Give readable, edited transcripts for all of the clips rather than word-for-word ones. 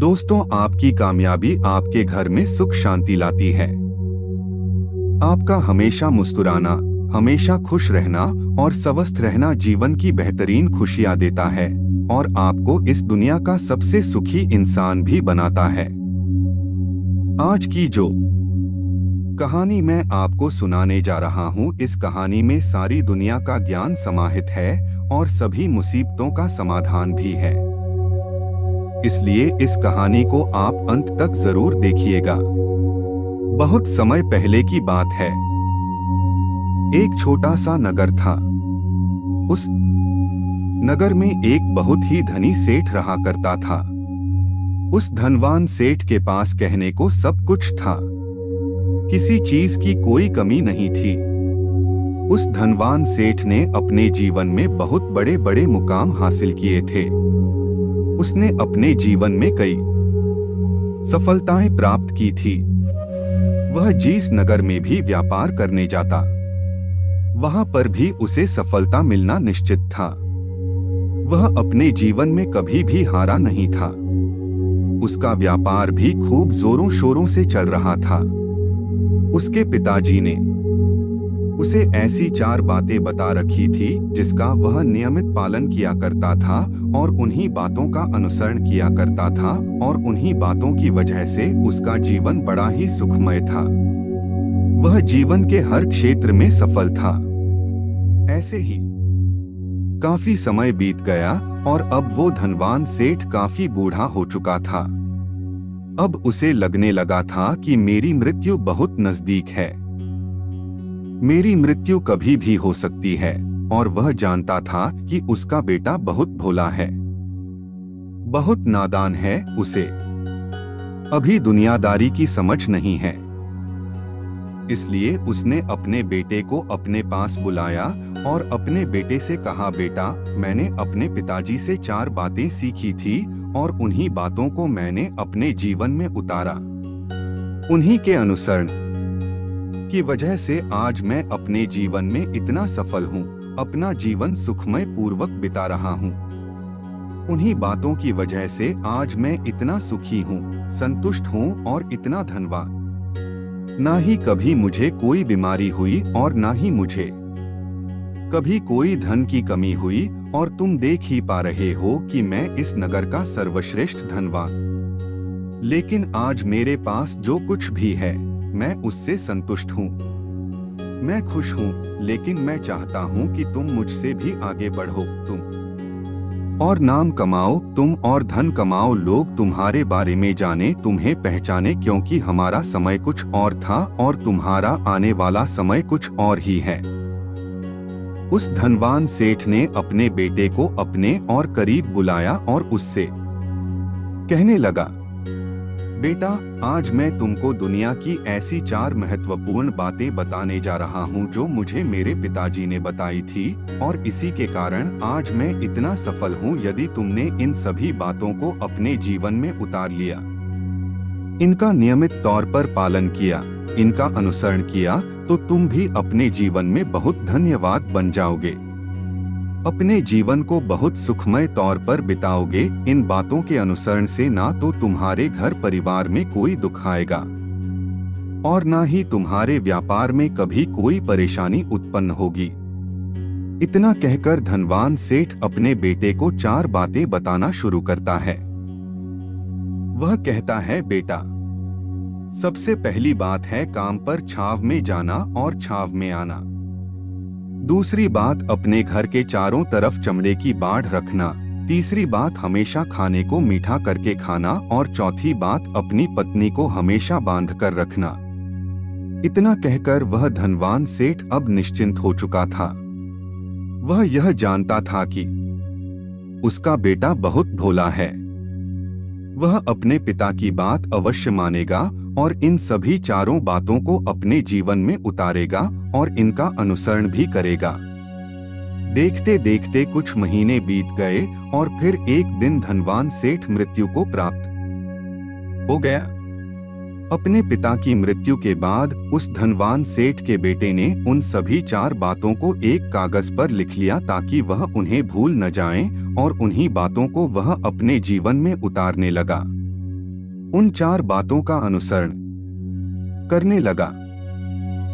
दोस्तों, आपकी कामयाबी आपके घर में सुख शांति लाती है। आपका हमेशा मुस्कुराना, हमेशा खुश रहना और स्वस्थ रहना जीवन की बेहतरीन खुशियां देता है और आपको इस दुनिया का सबसे सुखी इंसान भी बनाता है। आज की जो कहानी मैं आपको सुनाने जा रहा हूँ, इस कहानी में सारी दुनिया का ज्ञान समाहित है और सभी मुसीबतों का समाधान भी है। इसलिए इस कहानी को आप अंत तक जरूर देखिएगा। बहुत समय पहले की बात है। एक छोटा सा नगर था। उस नगर में एक बहुत ही धनी सेठ रहा करता था। उस धनवान सेठ के पास कहने को सब कुछ था। किसी चीज की कोई कमी नहीं थी। उस धनवान सेठ ने अपने जीवन में बहुत बड़े बड़े मुकाम हासिल किए थे। उसने अपने जीवन में कई सफलताएं प्राप्त की थी। वह जिस नगर में भी व्यापार करने जाता, वहां पर भी उसे सफलता मिलना निश्चित था। वह अपने जीवन में कभी भी हारा नहीं था। उसका व्यापार भी खूब जोरों शोरों से चल रहा था। उसके पिताजी ने उसे ऐसी 4 बातें बता रखी थी जिसका वह नियमित पालन किया करता था और उन्हीं बातों का अनुसरण किया करता था, और उन्हीं बातों की वजह से उसका जीवन बड़ा ही सुखमय था। वह जीवन के हर क्षेत्र में सफल था। ऐसे ही काफी समय बीत गया और अब वो धनवान सेठ काफी बूढ़ा हो चुका था। अब उसे लगने लगा था कि मेरी मृत्यु बहुत नजदीक है। मेरी मृत्यु कभी भी हो सकती है, और वह जानता था कि उसका बेटा बहुत भोला है, बहुत नादान है। उसे अभी दुनियादारी की समझ नहीं है। इसलिए उसने अपने बेटे को अपने पास बुलाया और अपने बेटे से कहा, बेटा, मैंने अपने पिताजी से 4 बातें सीखी थी और उन्हीं बातों को मैंने अपने जीवन में उतारा। उन्हीं के अनुसरण की वजह से आज मैं अपने जीवन में इतना सफल हूँ, अपना जीवन सुखमय पूर्वक बिता रहा हूँ। उन्हीं बातों की वजह से आज मैं इतना सुखी हूँ, संतुष्ट हूँ और इतना धनवान। ना ही कभी मुझे कोई बीमारी हुई और ना ही मुझे कभी कोई धन की कमी हुई, और तुम देख ही पा रहे हो कि मैं इस नगर का सर्वश्रेष्ठ धनवान। लेकिन आज मेरे पास जो कुछ भी है, मैं उससे संतुष्ट हूँ। मैं खुश हूँ, लेकिन मैं चाहता हूँ कि तुम मुझसे भी आगे बढ़ो। तुम और नाम कमाओ, तुम और धन कमाओ, लोग तुम्हारे बारे में जाने, तुम्हें पहचाने, क्योंकि हमारा समय कुछ और था और तुम्हारा आने वाला समय कुछ और ही है। उस धनवान सेठ ने अपने बेटे को अपने और करीब बुलाया और उससे कहने लगा, बेटा, आज मैं तुमको दुनिया की ऐसी 4 महत्वपूर्ण बातें बताने जा रहा हूँ जो मुझे मेरे पिताजी ने बताई थी, और इसी के कारण आज मैं इतना सफल हूँ। यदि तुमने इन सभी बातों को अपने जीवन में उतार लिया, इनका नियमित तौर पर पालन किया, इनका अनुसरण किया, तो तुम भी अपने जीवन में बहुत धन्यवाद बन जाओगे। अपने जीवन को बहुत सुखमय तौर पर बिताओगे। इन बातों के अनुसरण से ना तो तुम्हारे घर परिवार में कोई दुख आएगा और ना ही तुम्हारे व्यापार में कभी कोई परेशानी उत्पन्न होगी। इतना कहकर धनवान सेठ अपने बेटे को 4 बातें बताना शुरू करता है। वह कहता है, बेटा, सबसे पहली बात है काम पर छाव में जाना और छाव में आना। दूसरी बात, अपने घर के चारों तरफ चमड़े की बाड़ रखना। तीसरी बात, हमेशा खाने को मीठा करके खाना, और चौथी बात, अपनी पत्नी को हमेशा बांध कर रखना। इतना कहकर वह धनवान सेठ अब निश्चिंत हो चुका था। वह यह जानता था कि उसका बेटा बहुत भोला है। वह अपने पिता की बात अवश्य मानेगा और इन सभी 4 बातों को अपने जीवन में उतारेगा और इनका अनुसरण भी करेगा। देखते देखते कुछ महीने बीत गए और फिर एक दिन धनवान सेठ मृत्यु को प्राप्त हो गया। अपने पिता की मृत्यु के बाद उस धनवान सेठ के बेटे ने उन सभी 4 बातों को एक कागज पर लिख लिया ताकि वह उन्हें भूल न जाएं, और उन्हीं बातों को वह अपने जीवन में उतारने लगा। उन 4 बातों का अनुसरण करने लगा।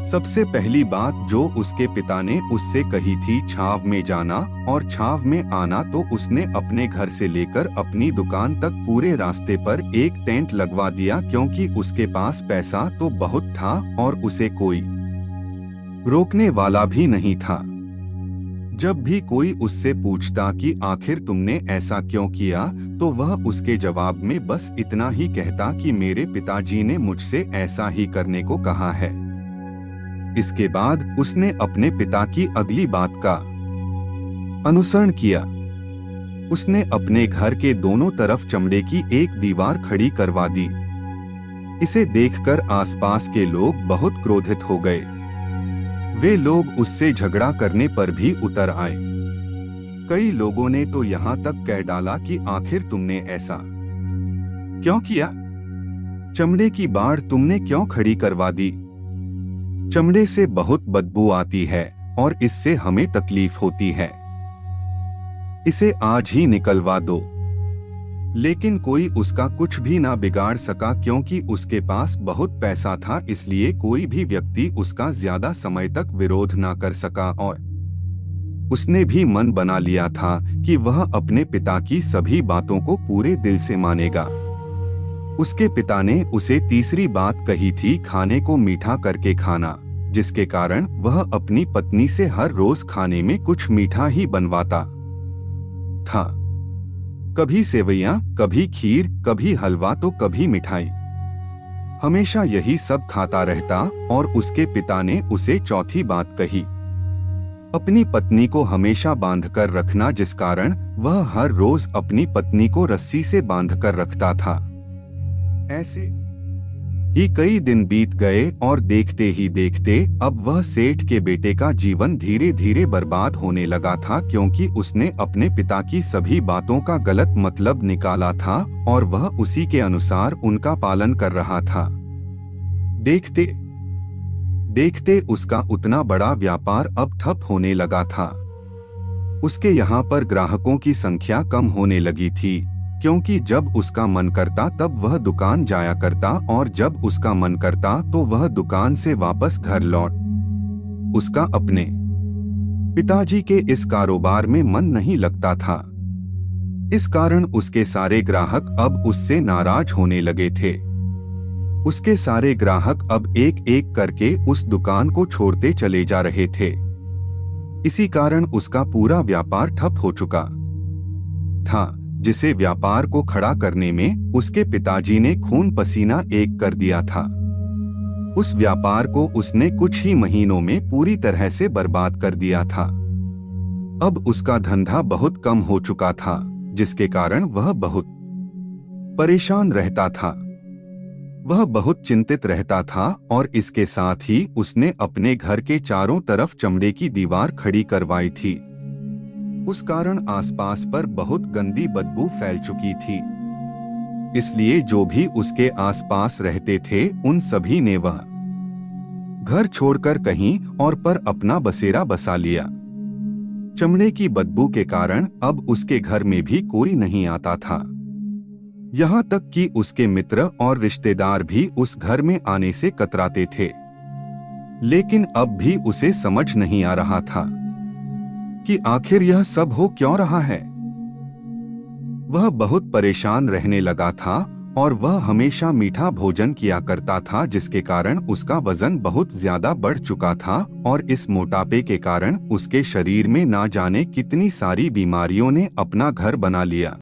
सबसे पहली बात जो उसके पिता ने उससे कही थी, छाव में जाना और छाव में आना, तो उसने अपने घर से लेकर अपनी दुकान तक पूरे रास्ते पर एक टेंट लगवा दिया, क्योंकि उसके पास पैसा तो बहुत था और उसे कोई रोकने वाला भी नहीं था। जब भी कोई उससे पूछता कि आखिर तुमने ऐसा क्यों किया, तो वह उसके जवाब में बस इतना ही कहता कि मेरे पिताजी ने मुझसे ऐसा ही करने को कहा है। इसके बाद उसने अपने पिता की अगली बात का अनुसरण किया। उसने अपने घर के दोनों तरफ चमड़े की एक दीवार खड़ी करवा दी। इसे देखकर आसपास के लोग बहुत क्रोधित हो गए। वे लोग उससे झगड़ा करने पर भी उतर आए। कई लोगों ने तो यहाँ तक कह डाला कि आखिर तुमने ऐसा क्यों किया? चमड़े की बाड़ तुमने क्यों खड़ी करवा दी? चमड़े से बहुत बदबू आती है और इससे हमें तकलीफ होती है। इसे आज ही निकलवा दो। लेकिन कोई उसका कुछ भी ना बिगाड़ सका, क्योंकि उसके पास बहुत पैसा था, इसलिए कोई भी व्यक्ति उसका ज्यादा समय तक विरोध ना कर सका। और उसने भी मन बना लिया था कि वह अपने पिता की सभी बातों को पूरे दिल से मानेगा। उसके पिता ने उसे तीसरी बात कही थी, खाने को मीठा करके खाना, जिसके कारण वह अपनी पत्नी से हर रोज खाने में कुछ मीठा ही बनवाता था। कभी सेवइयां, कभी खीर, कभी हलवा तो कभी मिठाई। हमेशा यही सब खाता रहता। और उसके पिता ने उसे चौथी बात कही, अपनी पत्नी को हमेशा बांधकर रखना, जिस कारण वह हर रोज अपनी पत्नी को रस्सी से बांधकर रखता था। ऐसे ही कई दिन बीत गए और देखते ही देखते अब वह सेठ के बेटे का जीवन धीरे धीरे बर्बाद होने लगा था, क्योंकि उसने अपने पिता की सभी बातों का गलत मतलब निकाला था और वह उसी के अनुसार उनका पालन कर रहा था। देखते देखते उसका उतना बड़ा व्यापार अब ठप होने लगा था। उसके यहाँ पर ग्राहकों की संख्या कम होने लगी थी, क्योंकि जब उसका मन करता तब वह दुकान जाया करता और जब उसका मन करता तो वह दुकान से वापस घर लौट। उसका अपने पिताजी के इस कारोबार में मन नहीं लगता था। इस कारण उसके सारे ग्राहक अब उससे नाराज होने लगे थे। उसके सारे ग्राहक अब एक एक करके उस दुकान को छोड़ते चले जा रहे थे। इसी कारण उसका पूरा व्यापार ठप हो चुका था, जिसे व्यापार को खड़ा करने में उसके पिताजी ने खून पसीना एक कर दिया था। उस व्यापार को उसने कुछ ही महीनों में पूरी तरह से बर्बाद कर दिया था। अब उसका धंधा बहुत कम हो चुका था, जिसके कारण वह बहुत परेशान रहता था। वह बहुत चिंतित रहता था और इसके साथ ही उसने अपने घर के चारों तरफ चमड़े की दीवार खड़ी करवाई थी। उस कारण आसपास पर बहुत गंदी बदबू फैल चुकी थी। इसलिए जो भी उसके आसपास रहते थे उन सभी ने वह घर छोड़कर कहीं और पर अपना बसेरा बसा लिया। चमड़े की बदबू के कारण अब उसके घर में भी कोई नहीं आता था। यहाँ तक कि उसके मित्र और रिश्तेदार भी उस घर में आने से कतराते थे। लेकिन अब भी उसे समझ नहीं आ रहा था कि आखिर यह सब हो क्यों रहा है। वह बहुत परेशान रहने लगा था और वह हमेशा मीठा भोजन किया करता था, जिसके कारण उसका वजन बहुत ज्यादा बढ़ चुका था और इस मोटापे के कारण उसके शरीर में ना जाने कितनी सारी बीमारियों ने अपना घर बना लिया।